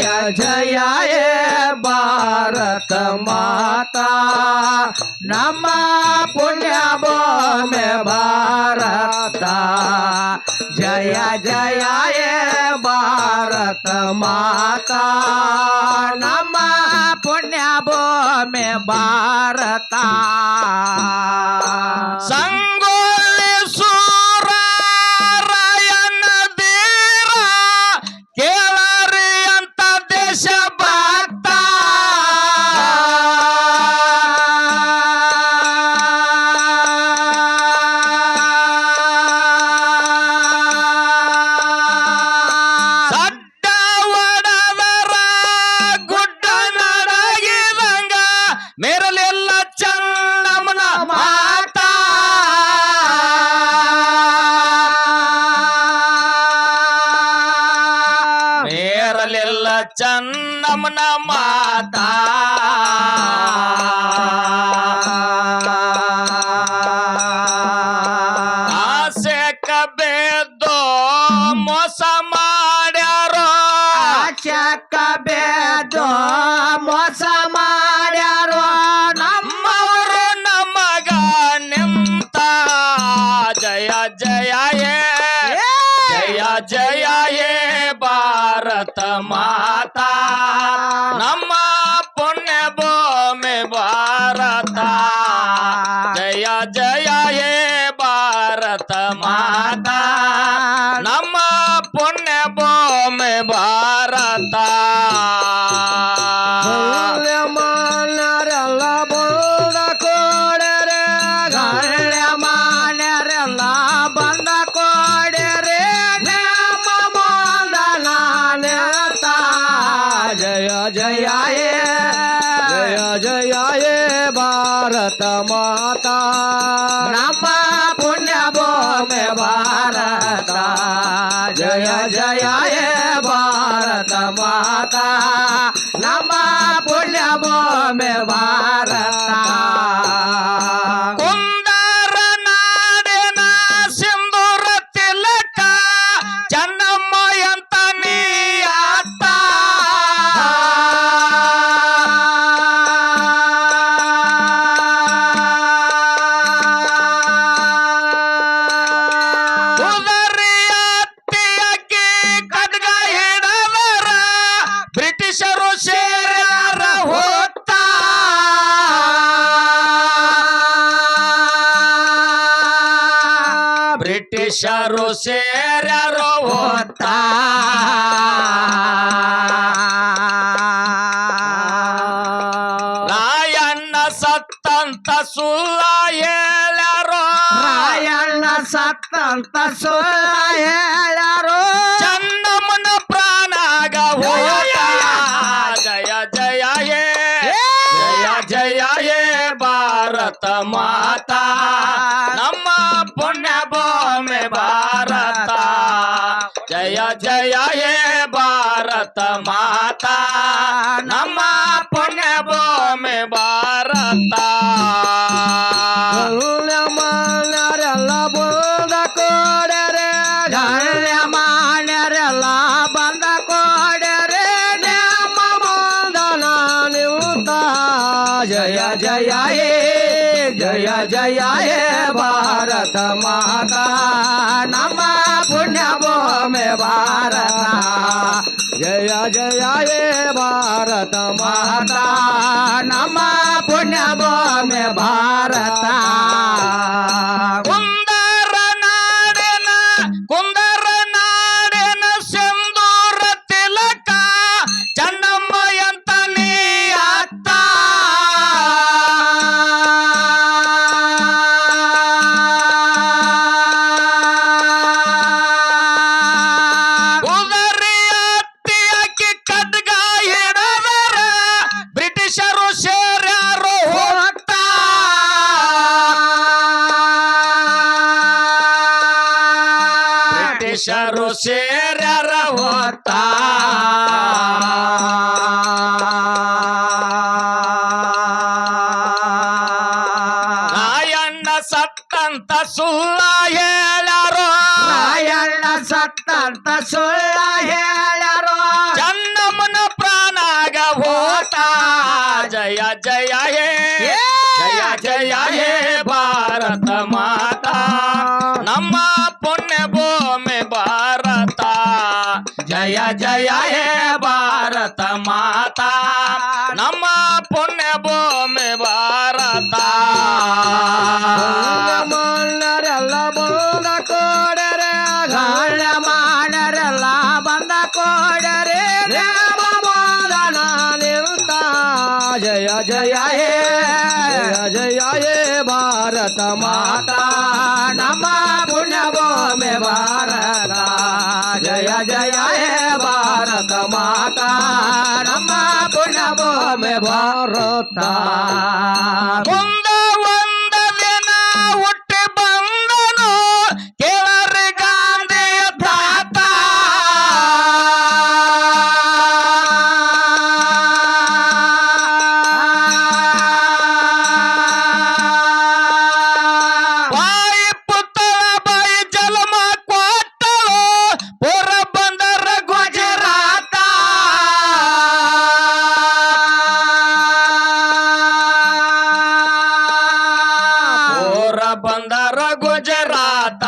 जय जय हे भारत माता ನಮ್ಮ ಪುಣ್ಯ ಭೂಮಿ ಭಾರತ ಜಯ ಜಯ ಹೇ ಭಾರತ ಮಾತಾ ನಮ್ಮ ಪುಣ್ಯ ಭೂಮಿ ಭಾರತ ಸಂಗೊಳ್ಳಿ ಸೂರರಾಯನ ಧೀರ ಕೇಳರಿ ಅಂತ ದೇಶ ಭಕ್ತ ಮೇರಲೆಲ್ಲ ಚನ್ನಮ್ಮನ ಮಾತಾ ಮೇರಲೆಲ್ಲ ಚನ್ನಮ್ಮನ ಮಾತಾ ಆಸೆಕ ಬೇದೋ ಮೋಸ ಮಾಡ್ಯಾರೋ ಆಶಕ ಬೇದೋ ಮೋಸ ಮಾಡ್ಯಾರೋ ನಮ್ಮವರು ನಮಗ ನಿಂತ ಜಯ ಜಯ ಹೇ ಜಯ ಜಯ ಹೇ ಭಾರತ ಮಾತಾ ನಮ್ಮ ಪುಣ್ಯ ಭೂಮಿ ಭಾರತ ಜಯ ಜಯ ಹೇ ಭಾರತ ಮಾತಾ ನಮ್ಮ ಪುಣ್ಯ ಭೂಮಿ ಭಾರತ ಮಾನರೆಲ್ಲ ಬಂದ ಕೊಡರೆ ಗಳ್ಯ ಮಾನರೆಲ್ಲ ಬಂದ ಕೊಡರೆ ನಮ್ಮ ಮೊದಲ ನೆತ ಜಯ ಜಯ ಹೇ ಜಯ ಜಯ ಹೇ ಭಾರತ ಮಾತಾ ನಮ್ಮ ಪುಣ್ಯ ಭೂಮಿ ಭಾರತ ಜಯ ಜಯ ಹೇ ಭಾರತ ಮಾತಾ ನಮ್ಮ ಪುಣ್ಯ ಭೂಮಿ ಭಾರತ ಕುಂದರ ನಾಡಿನ ಸಿಂಧೂರ ತಿಲಕ ಚೆನ್ನಮ್ಮ ಅಂತ ನೀಯಾತ ಉದರಿ ಅತ್ತಿಯಕ್ಕೆ ಖಡ್ಗ ಹಿಡದರ ಬ್ರಿಟಿಷರು ಸೇರ್ಯಾರ ಹೋಗ್ತ ಬ್ರಿಟಿಷರು ಸೇರ್ಯಾರೋ ಹೋಗ್ತ ರಾಯಣ್ಣ ಸತ್ತಂತ ಸುಳ್ಳ ಹೇಳ್ಯಾರೋ ರಾಯಣ್ಣ ಸತ್ತಂತ ಸುಳ್ಳ ಹೇಳ್ಯಾರೋ ಚೆನ್ನಮ್ಮನ ಪ್ರಾಣಾಗ ಹೋಗ ಜಯ ಜಯ ಹೇ ಜಯ ಜಯ ಹೇ ಭಾರತ ಮಾತಾ ನಮ್ಮ ಪುಣ್ಯ ಭೂಮಿ ಭಾರತ ಜಯ ಜಯ ಹೇ ಭಾರತ ಮಾತಾ ನಮ್ಮ ಪುಣ್ಯ ಭೂಮಿ ಭಾರತ ಮಾನ್ಯರೆಲ್ಲ ಬಂದ ಕೊಡರೆ ಗಳ್ಯ ಮಾನ್ಯರೆಲ್ಲ ಬಂದ ಕೊಡರೆ ನಮ್ಮ ಮೊದಲ ನಿಂತ ಜಯ ಜಯ ಹೇ ಜಯ ಜಯ ಹೇ ಭಾರತ ಮಾತಾ ನಮ್ಮ ಪುಣ್ಯ ಭೂಮಿ ಭಾರತ ಜಯ ಜಯ ಹೇ ಭಾರತ ಮಾತಾ ನಮ್ಮ ಪುಣ್ಯ ಭೂಮಿ ಭಾರತ ಕುಂದರ ನಾಡಿನ ಸಿಂಧೂರ ತಿಲಕ ಚೆನ್ನಮ್ಮ ಅಂತ ನೀಯಾತ ಉದರಿ ಅತ್ತಿಯಕ್ಕೆ ಖಡ್ಗ ಹಿಡದರ ಬ್ರಿಟಿಷರು ಸೇರ್ಯಾರೋ ಹೋಗ್ತ ಬ್ರಿಟಿಷರು ಸೇರ್ಯಾರ ಹೋಗ್ತ ರಾಯಣ್ಣ ಸತ್ತಂತ ಸುಳ್ಳ ಹೇಳ್ಯಾರೋ ರಾಯಣ್ಣ ಸತ್ತಂತ ಸುಳ್ಳ ಹೇಳ್ಯಾರೋ ಚೆನ್ನಮ್ಮನ जय जय हे जय जय हे ಭಾರತ ಮಾತಾ ನಮ್ಮ ಪುಣ್ಯ ಭೂಮಿ ಭಾರತ ಜಯ ಜಯ ಹೇ ಭಾರತ ಮಾತಾ ನಮ್ಮ ಪುಣ್ಯ ಭೂಮಿ ಭಾರತ ಮಣ್ಣರೆಲ್ಲ ಬಂದ ಕೋಡರೆ ಗಾಳ ಮಾಡರೆಲ್ಲ ಬಂದ ಕೋಡರೆ ದೇವ ಮೋದನ ನಿಂತ ಜಯ ಜಯ ಹೇ ಜಯ ಹೇ ಭಾರತ ಮಾತಾ ನಮ್ಮ ಪುಣ್ಯ ಭೂಮಿ ಭಾರತ ಜಯ ಜಯ ಹೇ ಭಾರತ ಮಾತಾ ನಮ್ಮ ಪುಣ್ಯ ಭೂಮಿ ಭಾರತ ಮುಂದ ಒಂದ ದಿನ ಹುಟ್ಟಿ ಬಂದನು ಕೇಳರಿ ಗಾಂಧಿಯ ತಾತ ಬಾಯಿ ಪುತ್ತಳ ಬಾಯಿ ಜನ್ಮ ಕೊಟ್ಟಳು ಪುರ ಬಂದರ ಗುಜರಾತ ಪುರ ಬಂದರ ಗುಜರಾತ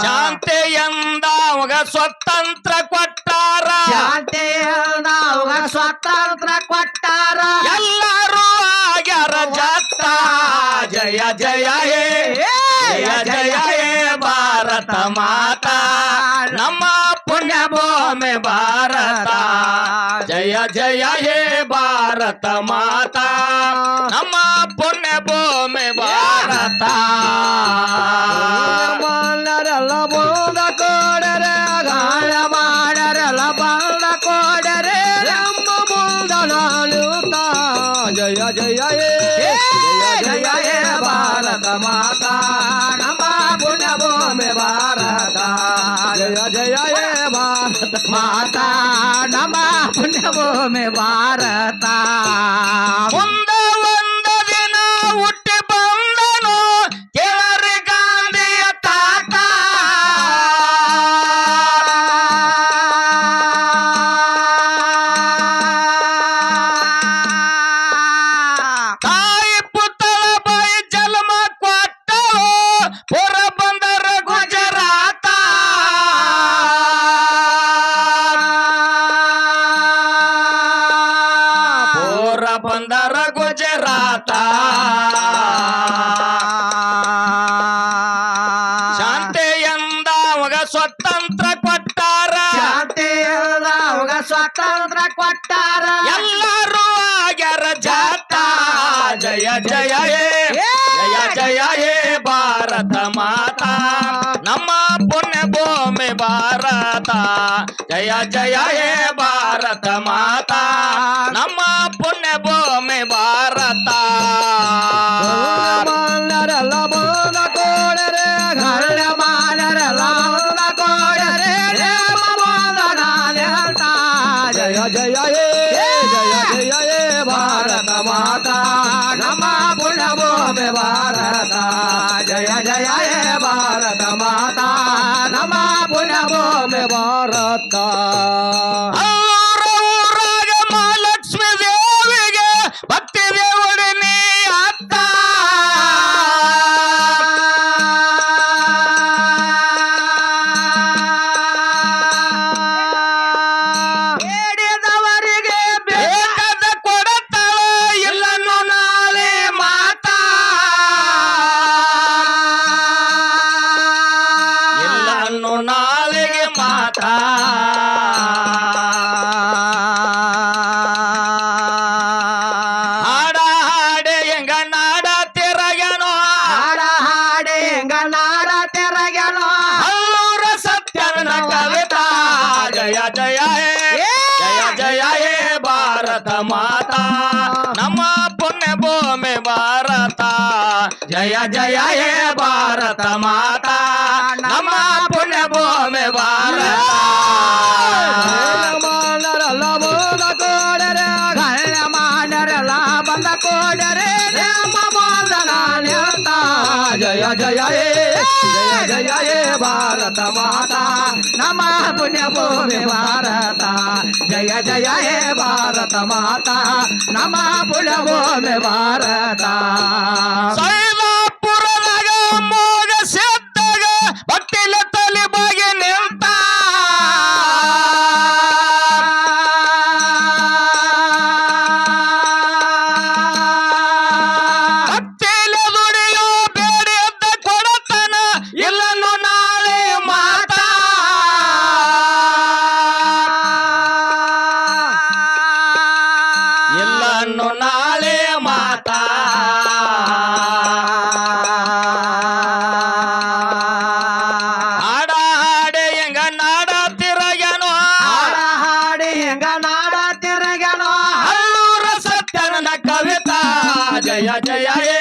ಶಾಂತಿಯಿಂದ ಅವಾಗ ಸ್ವತಂತ್ರ ಕೊಟ್ಟಾರ ಶಾಂತಿಯಲ್ದವ್ಗ ಸ್ವಾತಂತ್ರ್ಯ ಕೊಟ್ಟಾರ ಎಲ್ಲರೂ ಆಗ್ಯಾರ ಜತ್ತ ಜಯ ಜಯ ಹೇ ಜಯ ಜಯ ಹೇ ಭಾರತ ಮಾತಾ ನಮ್ಮ ಪುಣ್ಯ ಭೂಮಿ ಭಾರತ ಜಯ ಜಯ ಹೇ ಭಾರತ ಮಾತಾ ನಮ್ಮ ಪುಣ್ಯ ಭೂಮಿ ಭಾರತ ಮಣ್ಣರೆಲ್ಲ ಬಂದ ಕೋಡರೆ ಗಾಳ ಮಾಡರೆಲ್ಲ ಬಂದ ಕೋಡರೆ ನಮ್ಮ ಮುಂದನ ನಿಂತ ಜಯ ಜಯ ಹೇ ಜಯ ಜಯ ಹೇ ಭಾರತ ಮಾತಾ ನಮ್ಮ ಪುಣ್ಯ ಭೂಮಿ ಭಾರತ ಜಯ ಜಯ ಹೇ ಭಾರತ ಮಾತಾ ನಮ್ಮ ಪುಣ್ಯ ಭೂಮಿ ಭಾರತ ಮುಂದ ಒಂದ ದಿನ ಹುಟ್ಟಿ ಬಂದನು ಕೇಳರಿ ಗಾಂಧಿಯ ತಾತ ತಾಯಿ ಪುತ್ತಳ ಬಾಯಿ ಜನ್ಮ ಕೊಟ್ಟಳು ಪುರ ಬಂದರ ಗುಜರಾತ ಪುರ ಬಂದರ ಗುಜರಾತ ಶಾಂತಿಯಿಂದ ಅವಾಗ ಸ್ವತಂತ್ರ ಕೊಟ್ಟಾರ ಶಾಂತಿಯಲ್ದವ್ಗ ಸ್ವಾತಂತ್ರ್ಯ ಕೊಟ್ಟಾರ ಎಲ್ಲರೂ ಆಗ್ಯಾರ ಜಾತ ಜಯ ಜಯ ಹೇ ಜಯ ಜಯ ಹೇ ಭಾರತ ಮಾತಾ ನಮ್ಮ ಪುಣ್ಯ ಭೂಮಿ ಭಾರತ ಜಯ ಜಯ ಹೇ ಭಾರತ ಮಾತಾ ನಮ್ಮ ಪುಣ್ಯ ಭೂಮಿ ಭಾರತ ಮಣ್ಣರೆಲ್ಲ ಬಂದ ಕೋಡರೆ ಗಾಳ ಮಾಡರೆಲ್ಲ ಬಂದ ಕೋಡರೆ ದೇವ ಮೋದನ ನಿಂತ ಜಯ ಜಯ ಹೇ ಜಯ ಜಯ ಹೇ ಭಾರತ ಮಾತಾ ನಮ್ಮ ಪುಣ್ಯ ಭೂಮಿ ಭಾರತ ಜಯ ಜಯ ಹೇ ಭಾರತ ಮಾತಾ ನಮ್ಮ ಪುಣ್ಯ ಭೂಮಿ ಭಾರತ ಅವ್ರ ಊರಾಗ ಮಹಾಲಕ್ಷ್ಮಿ ದೇವಿಗೆ ಭಕ್ತಿ ದೇವಡನೆ ಅತ್ತ ಬೇಡಿದವರಿಗೆ ಬೇಕಾದ ಕೊಡತಾಳ ಇಲ್ಲನ್ನು ನಾಳೆ ಮಾತಾ ಇಲ್ಲನ್ನು ನಾಳೆಗೆ ಮಾತಾ ಹಾಡ ಹಾಡೆ ಹೆಂಗ ನಾಡ ತಿರಗನೋ ಹಾಡ ಹಾಡಿ ಗನಾಡ ತೆರಗೆನೋ ಹಲ್ಲೂರ ಸತ್ಯನ ಕವಿತಾ ಜಯ ಜಯ ಹೇ ಜಯ ಜಯ ಹೇ ಭಾರತ ಮಾತಾ ನಮ್ಮ ಪುಣ್ಯ ಭೂಮಿ ಭಾರತ ಜಯ ಜಯ ಹೇ ಭಾರತ ಮಾತಾ ನಮ್ಮ ಪುಣ್ಯ ಭೂಮಿ ಭಾರತ ಮಾಡರಲ್ಲ ಬಂದ ಕೋಡರೆ ಗಳ್ಳ ಮಾಡರಲ್ಲ ಬಂದ ಕೋಡರೆ ನಮ್ಮ ಮೋದನ ನಿಂತ ಜಯ ಜಯ ಹೇ ಜಯ ಜಯ ಹೇ ಭಾರತ ಮಾತಾ ನಮ್ಮ ಪುಣ್ಯ ಭೂಮಿ ಭಾರತ ಜಯ ಜಯ ಹೇ ಭಾರತ ಮಾತಾ ನಮ್ಮ ಪುಣ್ಯ ಭೂಮಿ ಭಾರತ ಸೈದಾಪುರದಾಗ ಮೋಗ ಸಿದ್ದಾಗ ಬಟ್ಟಿಲ ತಲೆ ಬಾಗಿ ನಿಂತ ಹತ್ತಿಲ ದುಡಿಯೋ ಬೇಡಿ ಅಂತ ಕೊಡತನ ಇಲ್ಲನ್ನು ನಾಳೆ ಮಾತಾ ಇಲ್ಲನ್ನು ನಾಳೆ ಮಾತಾ ಹಾಡ ಹಾಡೆ ಹೆಂಗ ನಾಡ ತಿರಗನೋ ಹಾಡ ಹಾಡಿ ಹೆಂಗ ನಾಡ ತಿರುಗನೋ ಹಲ್ಲೂರ ಸತ್ಯನ ಕವಿತಾ ಜಯ ಜಯ ಹೇ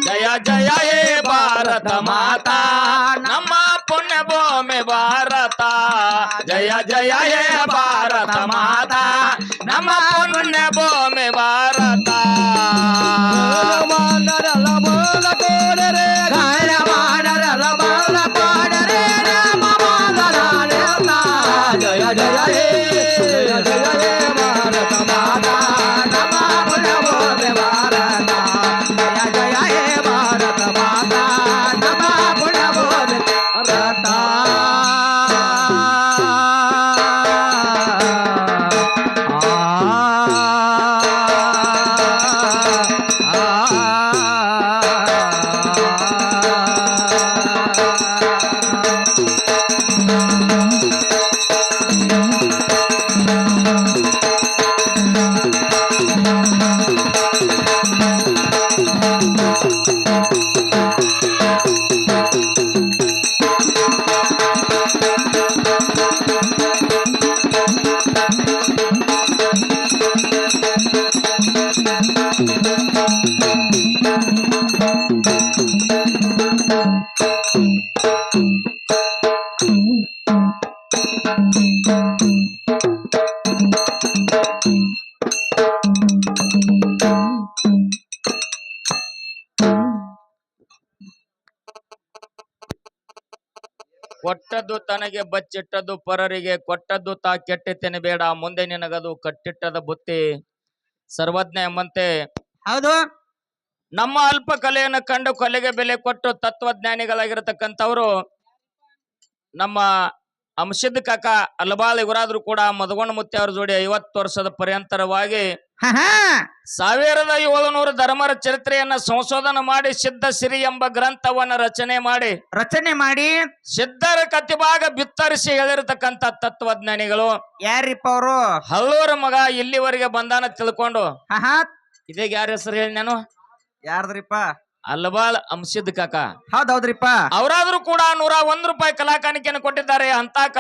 ಜಯ ಜಯ ಹೇ ಭಾರತ ಮಾತಾ ನಮ್ಮ ಪುಣ್ಯ ಭೂಮಿ ಭಾರತ ಜಯ ಜಯ ಹೇ ಭಾರತ ಮಾತಾ ನಮ್ಮ ಪುಣ್ಯ ಭೂಮಿ ಭಾರತ ಮಾನರಲ್ಲ ಬೋಲ ಕೋಡರೆ ಗಾಯ ಮಾಡರಲ್ಲ ಬೋಲ ಕೋಡರೆ ರಾಮ ಮಾನರಾಳೆ ಜಯ ಜಯ ಹೇ ಜಯ ಜಯ ಹೇ ಭಾರತ ಮಾತಾ ನಮ್ಮ ಪುಣ್ಯ ಭೂಮಿ ಭಾರತ ಜಯ ಜಯ ಹೇ ಭಾರತ ಮಾತಾ ನಮ್ಮ ಪುಣ್ಯ ಭೂಮಿ ಭಾರತ ಕೊಟ್ಟದ್ದು ತನಗೆ ಬಚ್ಚಿಟ್ಟದ್ದು ಪರರಿಗೆ ಕೊಟ್ಟದ್ದು ತಾ ಕೆಟ್ಟಿದ್ದೇನೆ ಬೇಡ ಮುಂದೆ ನಿನಗದು ಕಟ್ಟಿಟ್ಟದ ಬುತ್ತಿ ಸರ್ವಜ್ಞ ಎಂಬಂತೆ ಹೌದು ನಮ್ಮ ಅಲ್ಪ ಕಲೆಯನ್ನು ಕಂಡು ಕೊಲೆಗೆ ಬೆಲೆ ಕೊಟ್ಟು ತತ್ವಜ್ಞಾನಿಗಳಾಗಿರತಕ್ಕಂಥವ್ರು ನಮ್ಮ ಅಂಶದ ಕಾಕ ಅಲಬಾಳ್ ಇವರಾದ್ರೂ ಕೂಡ ಮದಗೊಂಡ ಮುತ್ತಿ ಅವ್ರ ಜೋಡಿ 50 ವರ್ಷದ ಪರ್ಯಂತರವಾಗಿ 1700 ಧರ್ಮರ ಚರಿತ್ರೆಯನ್ನ ಸಂಶೋಧನೆ ಮಾಡಿ ಸಿದ್ಧ ಸಿರಿ ಎಂಬ ಗ್ರಂಥವನ್ನ ರಚನೆ ಮಾಡಿ ಸಿದ್ಧರ ಕತಿಭಾಗ ಬಿತ್ತರಿಸಿ ಹೇಳಿರತಕ್ಕಂತ ತತ್ವಜ್ಞಾನಿಗಳು ಯಾರಿಪ್ಪ ಅವರು ಹಲ್ಲೂರ ಮಗ ಇಲ್ಲಿವರೆಗೆ ಬಂದಾನ ತಿಳ್ಕೊಂಡು ಇದೇ ಯಾರ ಹೆಸರು ಹೇಳಿ ನಾನು ಯಾರ್ದ್ರಿಪ್ಪ ಅಲಬಾಳ್ ಅಂಶದ ಕಾಕ ಹೌದೌದ್ರಿಪ್ಪ ಅವರಾದ್ರೂ ಕೂಡ 101 ರೂಪಾಯಿ ಕಲಾ ಕಾಣಿಕೆಯನ್ನು ಕೊಟ್ಟಿದ್ದಾರೆ ಅಂತ ಕಲಾ